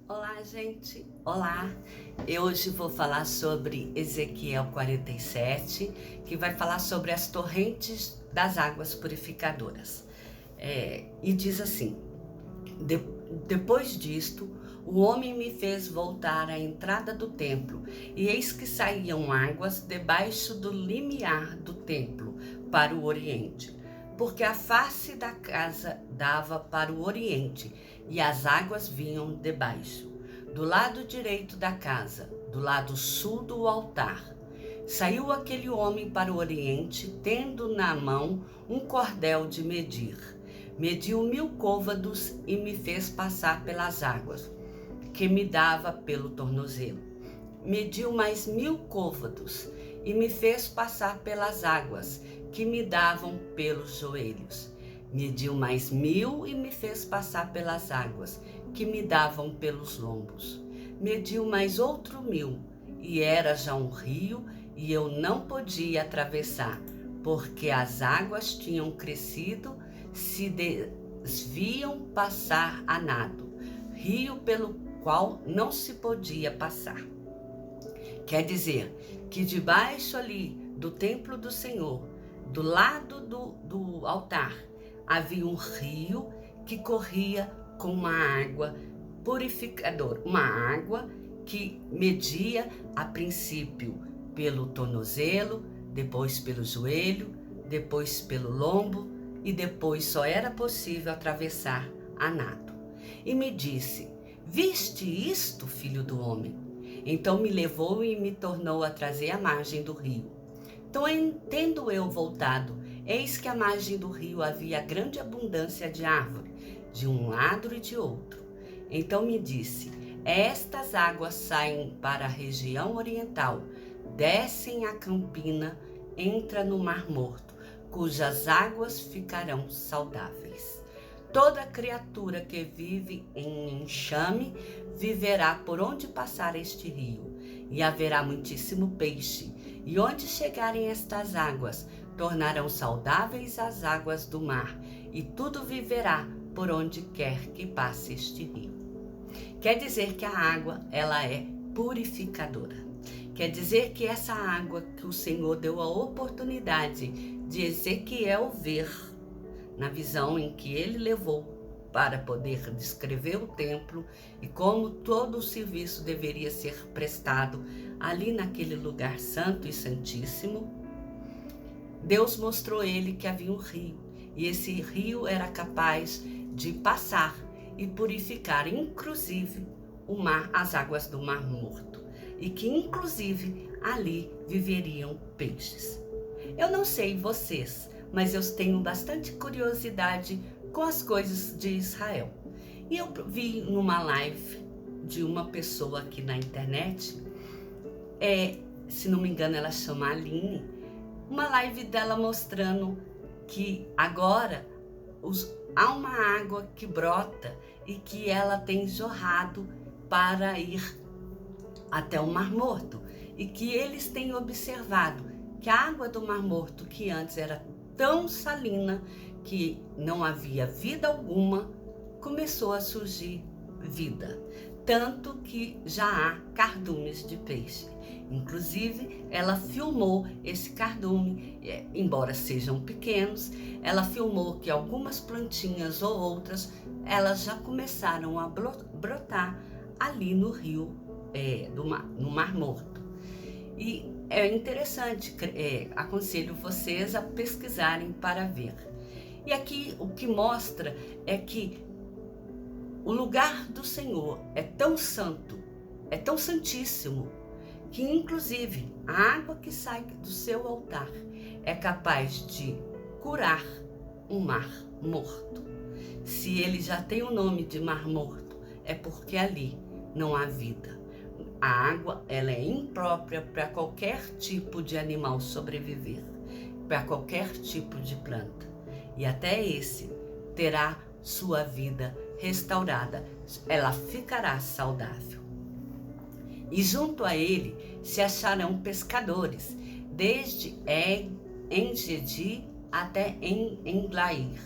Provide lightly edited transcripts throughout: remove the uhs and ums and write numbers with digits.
Olá, gente! Olá! Eu hoje vou falar sobre Ezequiel 47, que vai falar sobre as torrentes das águas purificadoras. E diz assim: Depois disto, o homem me fez voltar à entrada do templo, e eis que saíam águas debaixo do limiar do templo para o oriente, porque a face da casa dava para o oriente, e as águas vinham debaixo, do lado direito da casa, do lado sul do altar. Saiu aquele homem para o oriente, tendo na mão um cordel de medir. Mediu 1000 côvados e me fez passar pelas águas, que me dava pelo tornozelo. Mediu mais 1000 côvados e me fez passar pelas águas, que me davam pelos joelhos. Mediu mais 1000 e me fez passar pelas águas, que me davam pelos lombos. Mediu mais outro 1000, e era já um rio, e eu não podia atravessar, porque as águas tinham crescido, se desviam passar a nado, rio pelo qual não se podia passar. Quer dizer que debaixo ali do templo do Senhor, do lado do altar, havia um rio que corria com uma água purificadora, uma água que media a princípio pelo tornozelo, depois pelo joelho, depois pelo lombo, e depois só era possível atravessar a nado. E me disse: viste isto, filho do homem? Então me levou e me tornou a trazer à margem do rio. Então, tendo eu voltado, eis que à margem do rio havia grande abundância de árvore, de um lado e de outro. Então me disse: estas águas saem para a região oriental, descem a campina, entra no Mar Morto, cujas águas ficarão saudáveis. Toda criatura que vive em enxame viverá por onde passar este rio, e haverá muitíssimo peixe, e onde chegarem estas águas, tornarão saudáveis as águas do mar, e tudo viverá por onde quer que passe este rio. Quer dizer que a água, ela é purificadora. Quer dizer que essa água que o Senhor deu a oportunidade de Ezequiel ver, na visão em que ele levou para poder descrever o templo e como todo o serviço deveria ser prestado ali naquele lugar santo e santíssimo, Deus mostrou a ele que havia um rio, e esse rio era capaz de passar e purificar, inclusive, o mar, as águas do Mar Morto, e que, inclusive, ali viveriam peixes. Eu não sei vocês, mas eu tenho bastante curiosidade com as coisas de Israel. E eu vi numa live de uma pessoa aqui na internet, se não me engano ela chama Aline, uma live dela mostrando que agora há uma água que brota e que ela tem jorrado para ir até o Mar Morto, e que eles têm observado que a água do Mar Morto, que antes era tão salina que não havia vida alguma, começou a surgir vida, tanto que já há cardumes de peixe. Inclusive, ela filmou esse cardume, embora sejam pequenos, ela filmou que algumas plantinhas ou outras, elas já começaram a brotar ali no rio, no Mar Morto. E é interessante, aconselho vocês a pesquisarem para ver. E aqui o que mostra é que o lugar do Senhor é tão santo, é tão santíssimo, que inclusive a água que sai do seu altar é capaz de curar um mar morto. Se ele já tem o nome de Mar Morto, é porque ali não há vida. A água, ela é imprópria para qualquer tipo de animal sobreviver, para qualquer tipo de planta. E até esse terá sua vida restaurada, ela ficará saudável. E junto a ele se acharão pescadores, desde En-Gedi até Englair.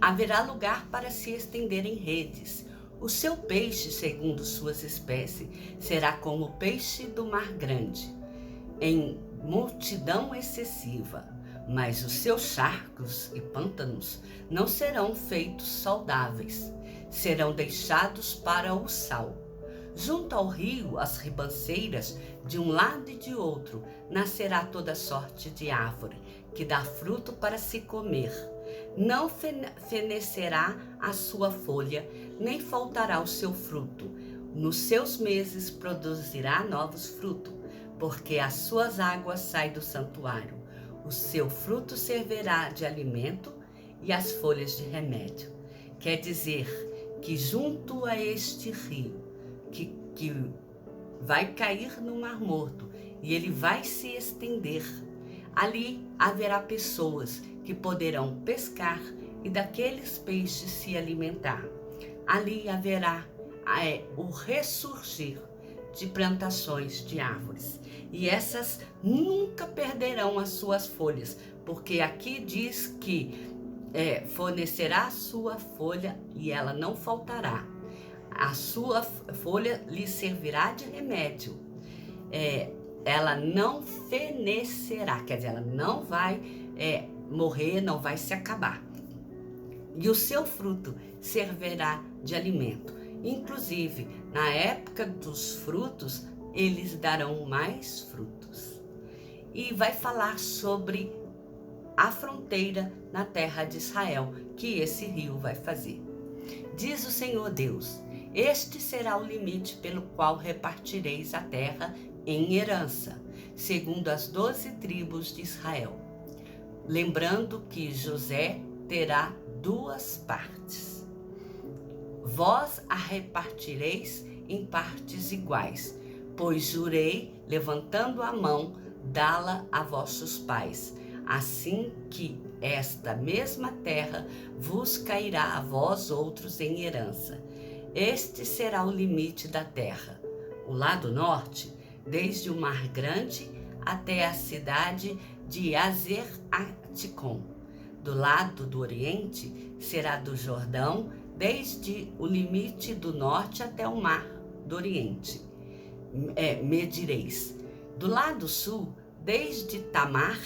Haverá lugar para se estenderem redes, O seu peixe, segundo suas espécies, será como o peixe do mar grande, em multidão excessiva, mas os seus charcos e pântanos não serão feitos saudáveis, serão deixados para o sal. Junto ao rio, as ribanceiras, de um lado e de outro, nascerá toda sorte de árvore, que dá fruto para se comer. Não fenecerá a sua folha, nem faltará o seu fruto. Nos seus meses produzirá novos frutos, porque as suas águas saem do santuário. O seu fruto servirá de alimento e as folhas de remédio. Quer dizer que junto a este rio, que vai cair no Mar Morto e ele vai se estender, ali haverá pessoas que poderão pescar e daqueles peixes se alimentar. Ali haverá o ressurgir de plantações de árvores, e essas nunca perderão as suas folhas, porque aqui diz que fornecerá a sua folha e ela não faltará. A sua folha lhe servirá de remédio. Ela não fenecerá, quer dizer, ela não vai morrer, não vai se acabar. E o seu fruto servirá de alimento. Inclusive, na época dos frutos, eles darão mais frutos. E vai falar sobre a fronteira na terra de Israel, que esse rio vai fazer. Diz o Senhor Deus: este será o limite pelo qual repartireis a terra em herança, segundo as 12 tribos de Israel. Lembrando que José terá 2 partes. Vós a repartireis em partes iguais, pois jurei, levantando a mão, dá-la a vossos pais, assim que esta mesma terra vos cairá a vós outros em herança. Este será o limite da terra. O lado norte, desde o Mar Grande até a cidade de Azer-Aticom. Do lado do oriente será do Jordão, desde o limite do norte até o Mar do Oriente. Medireis. Do lado sul, desde Tamar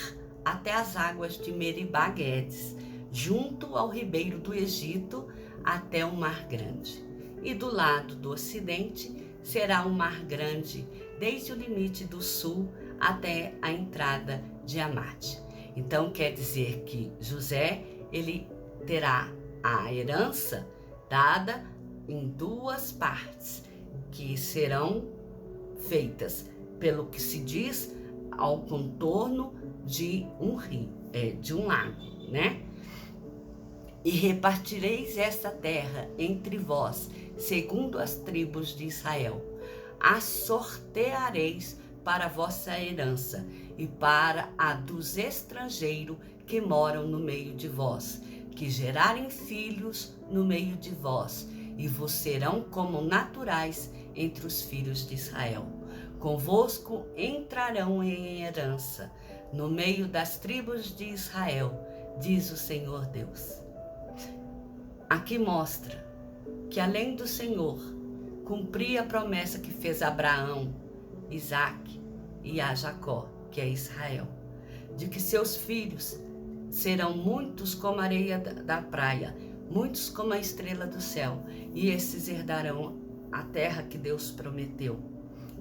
até as águas de Meribá-Guedes, junto ao ribeiro do Egito até o Mar Grande. E do lado do ocidente será o Mar Grande, desde o limite do sul até a entrada de Amate. Então quer dizer que José, ele terá a herança dada em 2 partes, que serão feitas pelo que se diz ao contorno de um rio, de um lago, né? E repartireis esta terra entre vós, segundo as tribos de Israel. A sorteareis para a vossa herança e para a dos estrangeiros que moram no meio de vós, que gerarem filhos no meio de vós, e vos serão como naturais entre os filhos de Israel. Convosco entrarão em herança, no meio das tribos de Israel, diz o Senhor Deus. Aqui mostra que além do Senhor cumprir a promessa que fez a Abraão, Isaque e a Jacó, que é Israel, de que seus filhos serão muitos como a areia da praia, muitos como a estrela do céu, e esses herdarão a terra que Deus prometeu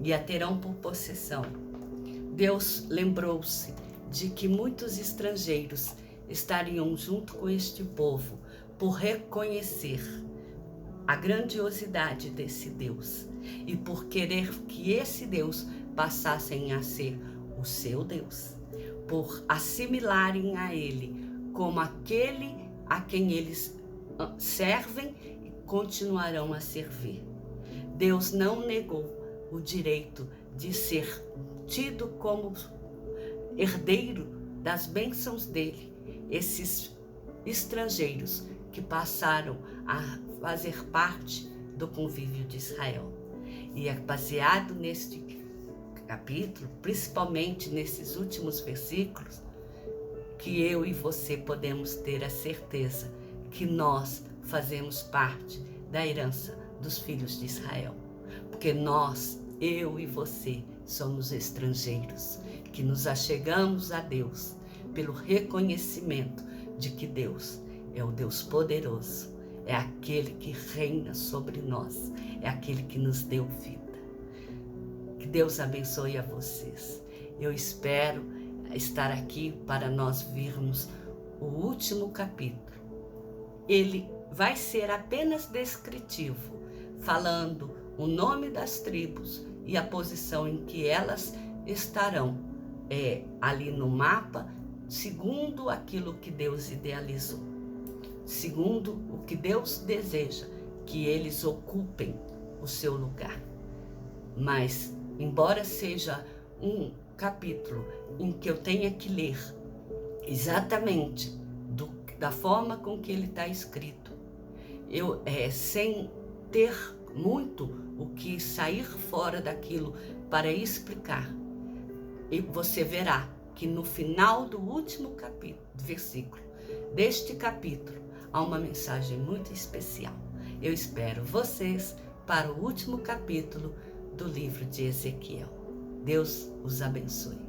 e a terão por possessão. Deus lembrou-se de que muitos estrangeiros estariam junto com este povo por reconhecer a grandiosidade desse Deus e por querer que esse Deus passassem a ser o seu Deus, por assimilarem a Ele como aquele a quem eles servem e continuarão a servir. Deus não negou o direito de ser tido como herdeiro das bênçãos dele, esses estrangeiros que passaram a fazer parte do convívio de Israel. E é baseado neste capítulo, principalmente nesses últimos versículos, que eu e você podemos ter a certeza que nós fazemos parte da herança dos filhos de Israel. Porque nós, eu e você, somos estrangeiros, que nos achegamos a Deus pelo reconhecimento de que Deus é o Deus poderoso, é aquele que reina sobre nós, é aquele que nos deu vida. Que Deus abençoe a vocês. Eu espero estar aqui para nós virmos o último capítulo. Ele vai ser apenas descritivo, falando o nome das tribos e a posição em que elas estarão ali no mapa, segundo aquilo que Deus idealizou, segundo o que Deus deseja que eles ocupem o seu lugar. Mas, embora seja um capítulo em que eu tenha que ler exatamente da forma com que ele está escrito, eu sem ter muito o que sair fora daquilo para explicar, e você verá que no final do último versículo deste capítulo há uma mensagem muito especial. Eu espero vocês para o último capítulo do livro de Ezequiel. Deus os abençoe.